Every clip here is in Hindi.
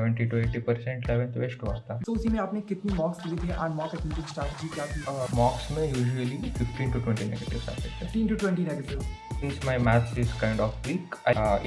70 to 80% 11th वेस्ट हुआ था। तो उसी में आपने कितनी मॉक्स लिए थे एंड मॉक अटेम्प्टिंग स्ट्रैटेजी क्या थी? मॉक्स में यूजुअली 15 to 20 नेगेटिव्स आते थे। 15 to 20 negative. Since my maths is kind of weak,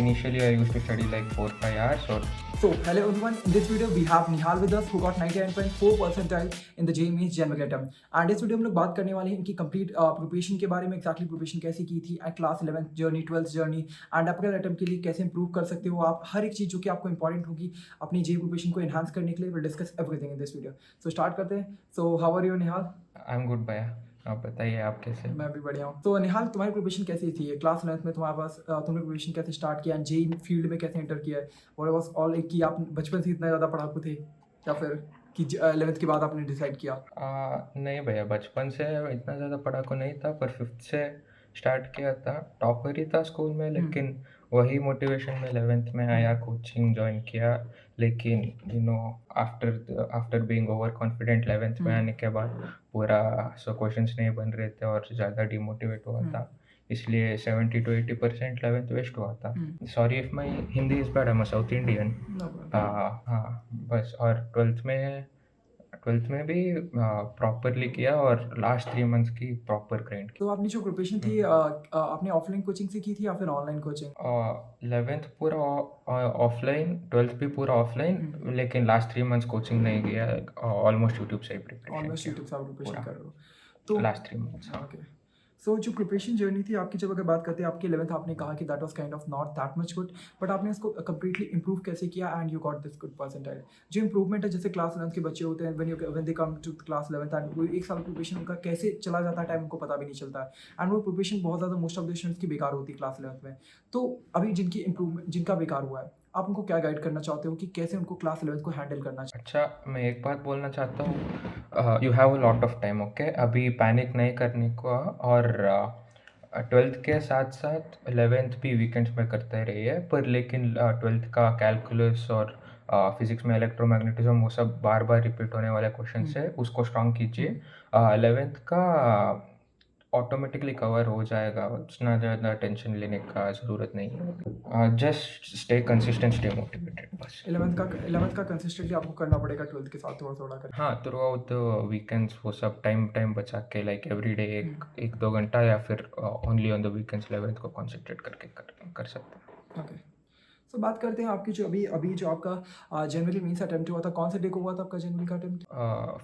initially I used to study like 4-5 hours or So, hello everyone. In this video, we have Nihal with us, who got 99.4 percentile in the JEE General attempt. And इस वीडियो में हम लोग बात करने वाले हैं इनकी कंप्लीट प्रिपरेशन के बारे में, एक्जैक्टली प्रिपरेशन कैसे की थी and class 11th journey, 12th journey and अपने अटेम्प्ट के लिए कैसे इंप्रूव कर सकते हो आप। हर एक चीज़ जो कि आपको इंपॉर्टेंट होगी अपनी JEE प्रिपरेशन को एनहांस करने के लिए, will discuss everything in this video. So start करते हैं। So how are you Nihal? I'm good भैया, आप बताइए आप कैसे? मैं भी बढ़िया हूँ। तो निहाल, तुम्हारी प्रिपरेशन कैसी थी? क्लास 11th में तुम्हारे पास तुमने प्रिपरेशन कैसे स्टार्ट किया एंड JEE फील्ड में कैसे एंटर किया है? और वाज ऑल एक कि आप बचपन से इतना ज़्यादा पढ़ाकू थे या फिर कि 11th के बाद आपने डिसाइड किया? नहीं भैया, बचपन से इतना ज़्यादा पढ़ाकू नहीं था, पर 5th से स्टार्ट किया था। टॉपर ही था स्कूल में, लेकिन वही मोटिवेशन में 11th में आया, कोचिंग ज्वाइन किया। लेकिन after being over confident 11th में आने के बाद पूरा क्वेश्चंस नहीं बन रहे थे और ज़्यादा डिमोटिवेट हुआ था, इसलिए 70 to 80% 11th वेस्ट हुआ था। Sorry if my Hindi is bad, I am a south Indian. हाँ बस। और 12th में भी प्रॉपरली किया और लास्ट 3 मंथ्स की प्रॉपर ग्राइंड की। तो आपने जो प्रिपरेशन थी आपने ऑफलाइन कोचिंग से की थी या फिर ऑनलाइन कोचिंग? 11th पूरा ऑफलाइन, 12th भी पूरा ऑफलाइन, लेकिन लास्ट 3 मंथ्स कोचिंग नहीं किया, ऑलमोस्ट यूट्यूब से ही प्रिपरेशन ऑलमोस्ट यूट्यूब से आप प्रिपरेशन पूरा कर रहे हो तो लास्ट 3 मंथ्स। ओके। सो जो प्रिपरेशन जर्नी थी आपकी, जब अगर बात करते हैं आपकी 11th, आपने कहा कि that was kind of not that much good, but आपने इसको कंप्लीटली इंप्रूव कैसे किया and you got this good percentile? जो इंप्रूवमेंट है, जैसे क्लास 11th के बच्चे होते हैं, when they come to class 11th and वो एक साल प्रिपरेशन उनका कैसे चला जाता है, टाइम उनको पता भी नहीं चलता है एंड वो प्रिपरेशन बहुत ज़्यादा मोस्ट ऑफ द स्टूडेंट्स की बेकार होती है क्लास 11th में। तो अभी जिनका बेकार हुआ है, आप उनको क्या गाइड करना चाहते हो कि कैसे उनको क्लास 11th को हैंडल करना चाहिए? अच्छा, मैं एक बात बोलना चाहता हूँ, you have a lot of time, okay? अभी पैनिक नहीं करने को। और 12th के साथ साथ 11th भी वीकेंड्स में करते रहिए, पर लेकिन 12th का कैलकुलस और फिजिक्स में इलेक्ट्रोमैग्नेटिज्म, वो सब बार बार रिपीट होने वाले क्वेश्चन है, उसको स्ट्रॉन्ग कीजिए। 11th का ऑटोमेटिकली कवर हो जाएगा, उतना ज़्यादा टेंशन लेने का ज़रूरत नहीं है। Just stay consistent, stay motivated, बस। 11th का कंसिस्टेंटली आपको करना पड़ेगा 12th के साथ थोड़ा थोड़ा करके। हाँ, थ्रू आउट द वीकेंड्स वो सब टाइम बचा के, लाइक एवरी डे 1-2 घंटा, या फिर only on the weekends 11th को कॉन्सेंट्रेट करके कर सकते हैं। ओके। सो बात करते हैं आपकी जो अभी जो आपका जनवरी मीन्स अटेम्प्ट हुआ था, कौन से डे को हुआ था आपका जनवरी का attempt?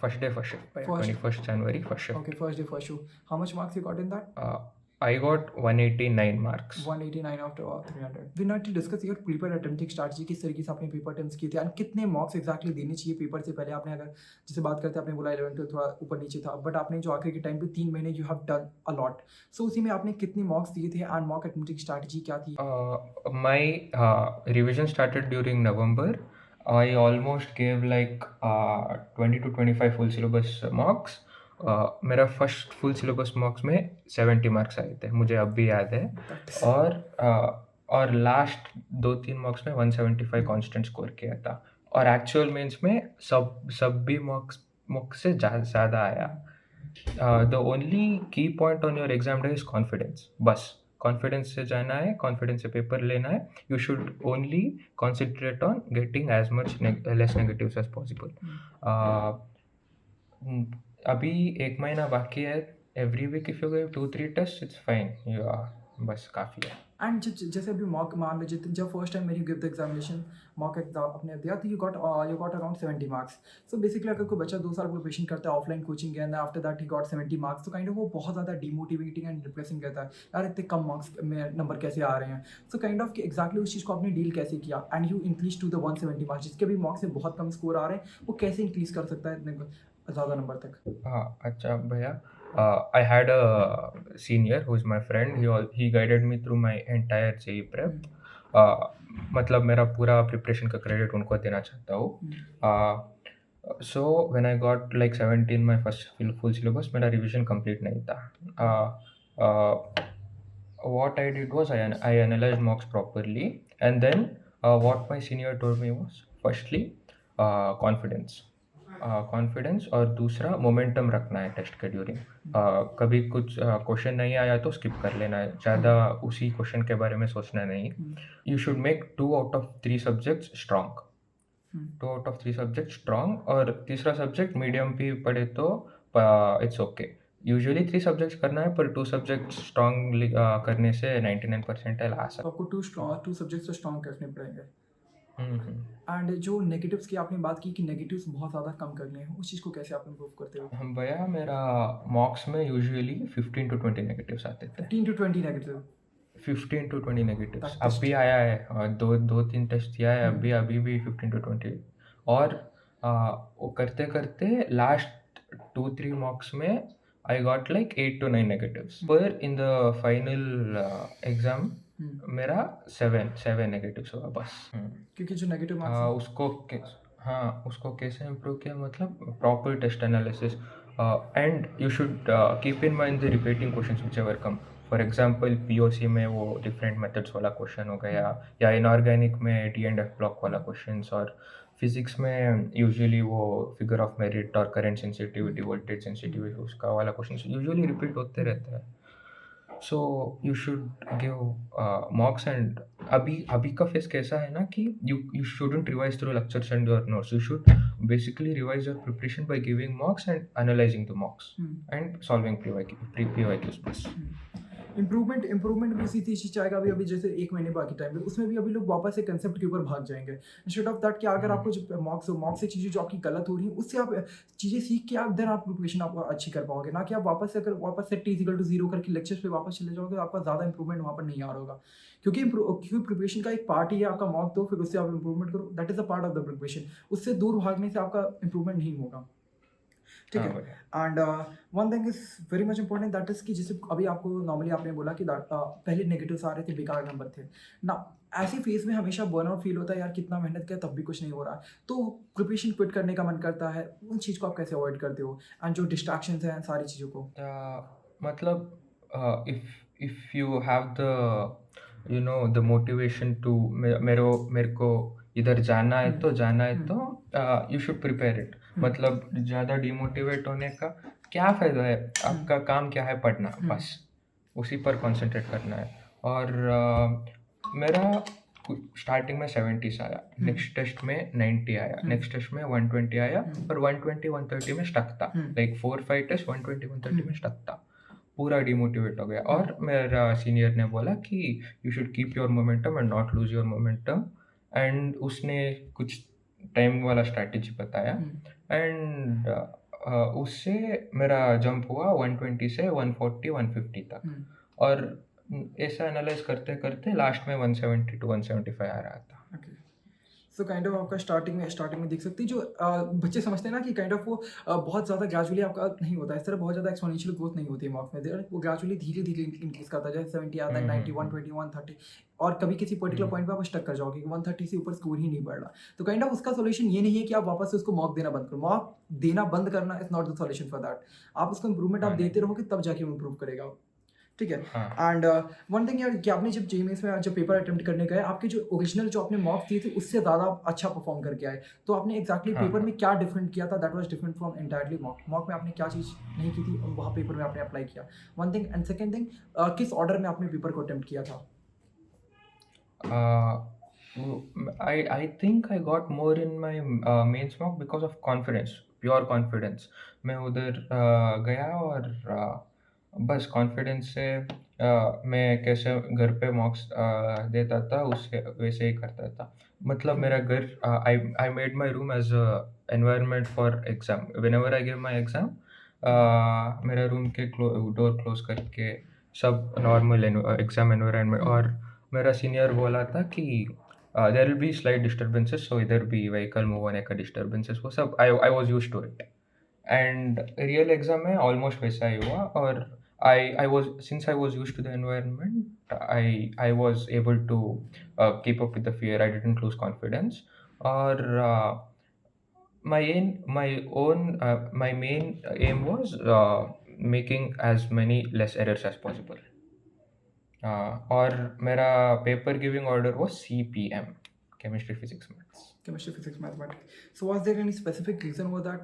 First day first shift, 21st जनवरी first shift. Okay, first day first show. How much marks you got in that? I got 189 marks. 189 after 300। We need to discuss your paper attempting strategy, किस तरीके से आपने पेपर अटेम्प्ट्स किए थे एंड कितने मार्क्स एक्जैक्टली देने चाहिए पेपर से पहले। आपने अगर जैसे बात करते हैं, आपने बोला 11 12 थोड़ा ऊपर नीचे था, बट आपने जो आखिर के टाइम पे 3 महीने you have done a lot. So उसी में आपने कितने मार्क्स दिए थे एंड मॉक अटेम्प्टिंग स्ट्रैटेजी क्या थी? My revision started during November. I almost gave like 20 to 25 full syllabus marks. मेरा फर्स्ट फुल सिलेबस मार्क्स में 70 मार्क्स आए थे, मुझे अब भी याद है। और लास्ट 2-3 मार्क्स में 175 कांस्टेंट स्कोर किया था, और एक्चुअल मेंस में सब भी मार्क्स से ज़्यादा आया। The only key point on your exam day is confidence, बस। कॉन्फिडेंस से जाना है, कॉन्फिडेंस से पेपर लेना है। You should only concentrate on getting as much less negatives as possible. अभी 1 महीना बाकी है। Every week if you give 2-3 test, it's fine, बस काफ़ी है। एंड जैसे अभी मॉक मान लीजिए, जब फर्स्ट टाइम मेरी give the examination mock exam अपने दिया, तो you got around 70 marks. So basically अगर कोई बच्चा 2 साल प्रिपरेशन करता है ऑफलाइन कोचिंग के, and after that he got 70 marks, तो काइंड ऑफ वो बहुत ज़्यादा डिमोटिवेटिंग एंड डिप्रेसिंग रहता है, यार इतने कम मार्क्स में नंबर कैसे आ रहे हैं। सो काइंड ऑफ कि एक्जैक्टली उस चीज़ को आपने डील कैसे किया and you increase to the 170 marks, जिसके भी मार्क्स से बहुत कम स्कोर आ रहे हैं, वो कैसे इंक्रीज कर सकता है इतने ज़्यादा नंबर तक? हाँ, अच्छा भैया, I had a senior who is my friend. He guided me through my entire JEE prep. मतलब मेरा पूरा प्रिपरेशन का क्रेडिट उनको देना चाहता हूँ। So when I got like 17 my first full syllabus, मेरा रिविजन कंप्लीट नहीं था। What I did was I analyzed mocks properly, and then what my senior told me was, firstly, confidence, और दूसरा मोमेंटम रखना है टेस्ट के ड्यूरिंग। कभी कुछ क्वेश्चन नहीं आया तो स्किप कर लेना है, ज़्यादा उसी क्वेश्चन के बारे में सोचना नहीं। You should make 2 out of 3 subjects strong. 2 out of 3 subject strong और तीसरा सब्जेक्ट मीडियम भी पढ़े तो इट्स ओके। यूजुअली 3 सब्जेक्ट्स करना है पर 2 सब्जेक्ट स्ट्रॉन्गली करने से 99 परसेंटाइल आ तो आपको टू सब्जेक्ट्स तो स्ट्रॉन्ग रखने पड़ेंगे। सकता। एंड जो नेगेटिव्स की आपने बात की कि नेगेटिव्स बहुत ज़्यादा कम करने हैं, उस चीज़ को कैसे आप इम्प्रूव करते हो? हम भैया मेरा मॉक्स में यूजुअली 15 टू 20 नेगेटिव्स आते थे। 15 to 20 negative 15 to 20 negatives that अब टेस्ट। भी आया है। दो तीन टेस्ट दिया है अभी भी 15 टू 20। और वो करते करते लास्ट 2-3 मॉक्स में I got like 8 to 9 negatives पर इन द फाइनल एग्जाम मेरा 7 नेगेटिव्स हुआ बस। क्योंकि जो नेगेटिव मार्क्स उसको कैसे इम्प्रूव किया मतलब proper test analysis and you should keep in mind the repeating questions which ever come. For example POC में वो डिफरेंट मेथड्स वाला क्वेश्चन हो गया या इनऑर्गेनिक में डी एंड एफ ब्लॉक वाला क्वेश्चंस और फिजिक्स में यूजुअली वो फिगर ऑफ मेरिट और करंट सेंसिटिविटी वोल्टेज सेंसिटिविटी उसका वाला क्वेश्चन यूजुअली रिपीट होते रहते हैं। So you should give मॉक्स and अभी का फेस कैसा है ना कि you shouldn't revise through lectures and your notes. You should basically revise your preparation by giving मॉक्स and analysing the मॉक्स and solving PYQs बस। इम्प्रूवमेंट भी इसी चीज़ से आएगा। अभी जैसे 1 महीने बाकी टाइम है, उसमें भी अभी लोग वापस से कंसेप्ट के ऊपर भाग जाएंगे इंस्टेड ऑफ दैट कि अगर आपको जो मॉक्स से चीज़ें जो आपकी गलत हो रही हैं उससे आप चीज़ें सीख के आप देन आप प्रिपरेशन आप अच्छी कर पाओगे, ना कि आप वापस से T=0 करके लेक्चर्स पे वापस चले जाओगे, आपका ज़्यादा इंप्रूवमेंट वहाँ पर नहीं आ रहा होगा। क्योंकि प्रिपरेशन का एक पार्ट ही है आपका मॉक दो, फिर उससे आप इंप्रूवमेंट करो, that is a part of the preparation. उससे दूर भागने से आपका इंप्रूवमेंट नहीं होगा। ठीक है। And one thing is very much important, that is कि जैसे अभी आपको नॉर्मली आपने बोला कि पहले नेगेटिव्स आ रहे थे, बेकार नंबर थे ना। ऐसे फेज में हमेशा बर्नआउट फील होता है, यार कितना मेहनत किया तब भी कुछ नहीं हो रहा, तो प्रिपरेशन क्विट करने का मन करता है। उन चीज़ को आप कैसे अवॉइड करते हो एंड जो डिस्ट्रैक्शंस हैं सारी चीज़ों को? मतलब if you have the motivation to मेरे को इधर जाना है तो you should prepare it। मतलब ज़्यादा डिमोटिवेट होने का क्या फ़ायदा है? आपका काम क्या है? पढ़ना बस, उसी पर कंसंट्रेट करना है। और मेरा स्टार्टिंग में 70s आया, नेक्स्ट टेस्ट में 90 आया, नेक्स्ट टेस्ट में 120 आया और 120-130 में स्टक था। लाइक 4-5 टेस्ट 120-130 में स्टक था, पूरा डिमोटिवेट हो गया। और मेरा सीनियर ने बोला कि you should keep your momentum and not lose your momentum, and उसने कुछ टाइम वाला स्ट्रैटेजी बताया एंड उससे मेरा जंप हुआ 120 से 140-150 तक। और ऐसा एनालाइज करते करते लास्ट में 170 to 175 आ रहा था। ओके, सो काइंड ऑफ आपका स्टार्टिंग में देख सकते हैं जो बच्चे समझते हैं ना कि काइंड ऑफ वो बहुत ज़्यादा ग्रेजुअली आपका नहीं होता है, इस तरह बहुत ज़्यादा एक्सपोनेंशियल ग्रोथ नहीं होती है मार्क्स में। वो ग्रेजुअली धीरे धीरे इंक्रीज करता है, जैसे 70 आता है, 90, 120, 130, और कभी किसी पर्टिकुलर पॉइंट पे आप स्टक कर जाओगे कि 130 से ऊपर स्कोर ही नहीं बढ़ रहा। तो काइंड ऑफ उसका सोल्यूशन ये नहीं है कि आप वापस से उसको मॉक देना बंद करो। मॉक देना बंद करना is not the solution for that. आप उसको इंप्रूवमेंट आप देते रहोगे तब जाके वो इंप्रूव करेगा। ठीक है। एंड वन थिंग यार कि आपने जब जेईई में जब पेपर अटेम्प्ट करने गए, आपके जो ओरिजिनल जो आपने मॉक दिए थे उससे ज़्यादा अच्छा परफॉर्म करके आए, तो आपने एग्जैक्टली पेपर में क्या डिफरेंट किया था that was different from entirely mock में आपने क्या चीज़ नहीं की थी और वहाँ पेपर में आपने अप्लाई किया? One thing and second thing, किस ऑर्डर में आपने पेपर को अटेम्प्ट किया था? I think I got more in my mains mock because of confidence, pure confidence। मैं उधर गया और बस कॉन्फिडेंस से मैं कैसे घर पे मॉक्स देता था उससे वैसे ही करता था। मतलब मेरा घर I made my room as a environment for exam। Whenever I give my exam, मेरा रूम के डोर क्लोज करके सब नॉर्मल एग्जाम एनवायरनमेंट। और मेरा सीनियर बोला था कि there will be slight disturbances, so इधर भी व्हीकल मूव होने का डिस्टर्बेंसेस वो सब I was used to it. And real exam में ऑलमोस्ट वैसा ही हुआ। और I was since I was used to the environment, I was able to keep up with the fear। I didn't lose confidence। और my main aim was making as many less errors as possible। और मेरा पेपर गिविंग ऑर्डर वो CPM, chemistry physics maths. Chemistry, physics, mathematics. So was there any specific reason over that?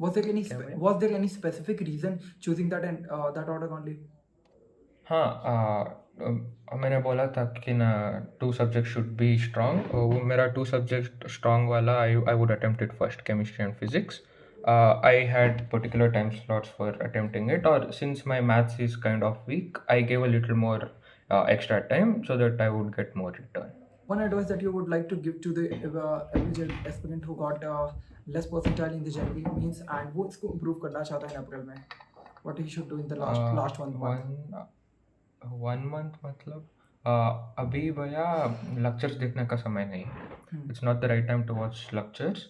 Was there क्या भाई? was there any specific reason choosing that and that order only? हाँ, मैंने बोला था कि ना 2 सब्जेक्ट शुड बी स्ट्रॉन्ग, वो मेरा 2 सब्जेक्ट स्ट्रॉन्ग वाला I would attempt it first, chemistry and physics. I had particular time slots for attempting it, or since my maths is kind of weak, I gave a little more extra time so that I would get more return. One advice that you would like to give to the average aspirant who got less percentile in the January means and वो इसको improve करना चाहता है in April में, what he should do in the last 1 month? 1 month मतलब अभी भैया लेक्चर्स देखने का समय नहीं है. It's not the right time to watch lectures.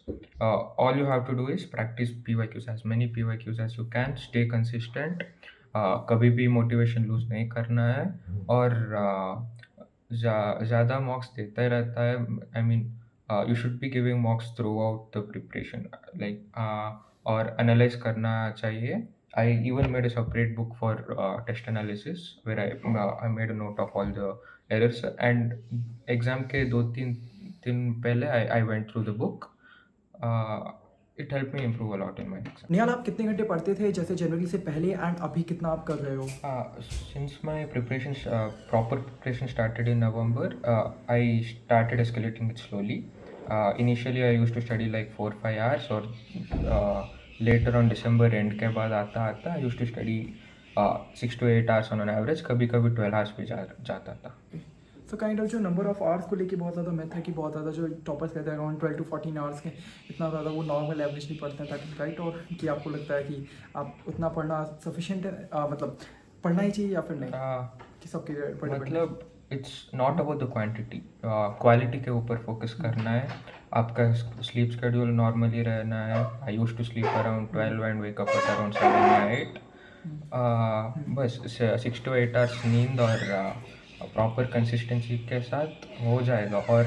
All you have to do is practice PYQs, as many PYQs as you can. Stay consistent. कभी भी मोटिवेशन लूज नहीं करना है, और ज़्यादा मॉक्स देता ही रहता है. I mean you should be giving मॉक्स through out the preparation, like और एनालाइज करना चाहिए. I even made a separate book for test analysis where I made a note of all the errors, and exam के 2-3 दिन पहले I went through the book. It helped me improve a lot in my exam. निहाल, आप कितने घंटे पढ़ते थे जैसे जनवरी से पहले एंड अभी कितना आप कर रहे हो? Since my preparations, proper preparation started in November, I started escalating it slowly. Initially I used to study like 4-5 hours, or later on December end के बाद आता I used to study 6 to 8 hours on an average. कभी कभी 12 hours भी जाता था. सो काइंड ऑफ जो नंबर ऑफ आवर्स को लेके बहुत ज़्यादा मैथ है कि बहुत ज़्यादा जो टॉपर्स कहते हैं अराउंड 12 to 14 आवर्स के, इतना ज़्यादा वो नॉर्मल एवरेज नहीं पढ़ते हैं ताकि राइट, और कि आपको लगता है कि आप उतना पढ़ना सफिशिएंट है, मतलब पढ़ना ही चाहिए या फिर नहीं कि सबके ऊपर मतलब it's not about the quantity, quality के ऊपर फोकस करना है. आपका स्लीप शेड्यूल नॉर्मली रहना है. I used to sleep around 12 and wake up at around 7 या 8. बस 6 to 8 आवर्स नींद और प्रॉपर कंसिस्टेंसी के साथ हो जाएगा. और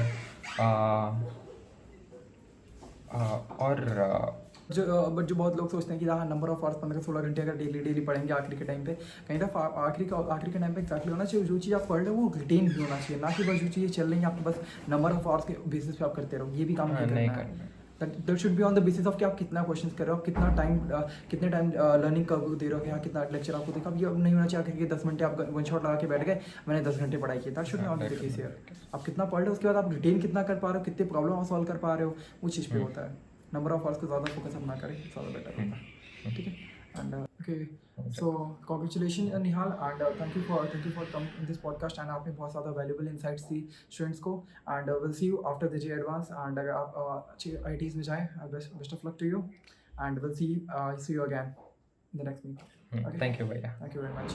बट जो बहुत लोग सोचते हैं कि हाँ नंबर ऑफ आवर्स 15-16 घंटे अगर डेली पढ़ेंगे आखिरी के टाइम पे, कहीं ना आखिरी के टाइम पे एक्जैक्टली होना चाहिए जो चीज़ आप पढ़ रहे हो वो रिटेन भी होना चाहिए, ना कि बस जो चीज़ें चल रही हैं आपको बस नंबर ऑफ आवर्स के बेसिस पे आप करते रहो. ये भी काम नहीं करना है. That should be on the basis of कि आप कितना क्वेश्चंस कर रहे हो, आप कितने टाइम लर्निंग का दे रहे हो, या कितना लेक्चर आपको देखा. अब ये नहीं होना चाहिए कि 10 घंटे आप वन शॉट लगा के बैठ गए, मैंने 10 घंटे पढ़ाई की. That should be on the case here. आप कितना पढ़ रहे हो, उसके बाद आप रिटेन कितना कर पा रहे हो, कितने प्रॉब्लम आप सॉल्व कर पा रहे हो, वो चीज़ पे होता है. नंबर ऑफ आवर्स को ज़्यादा फोकस आप ना करें, ज़्यादा बेटर होता है. ठीक है. And okay, so congratulation Nihal, and thank you for coming in this podcast. And आपने बहुत ज़्यादा वैल्यूबल इंसाइट्स दी स्टूडेंट्स को. And will see you after the JEE advance. And अगर आप अच्छी IITs में जाएँ, best of luck to you, and will see you again in the next meet. Thank you भैया. Thank you very much.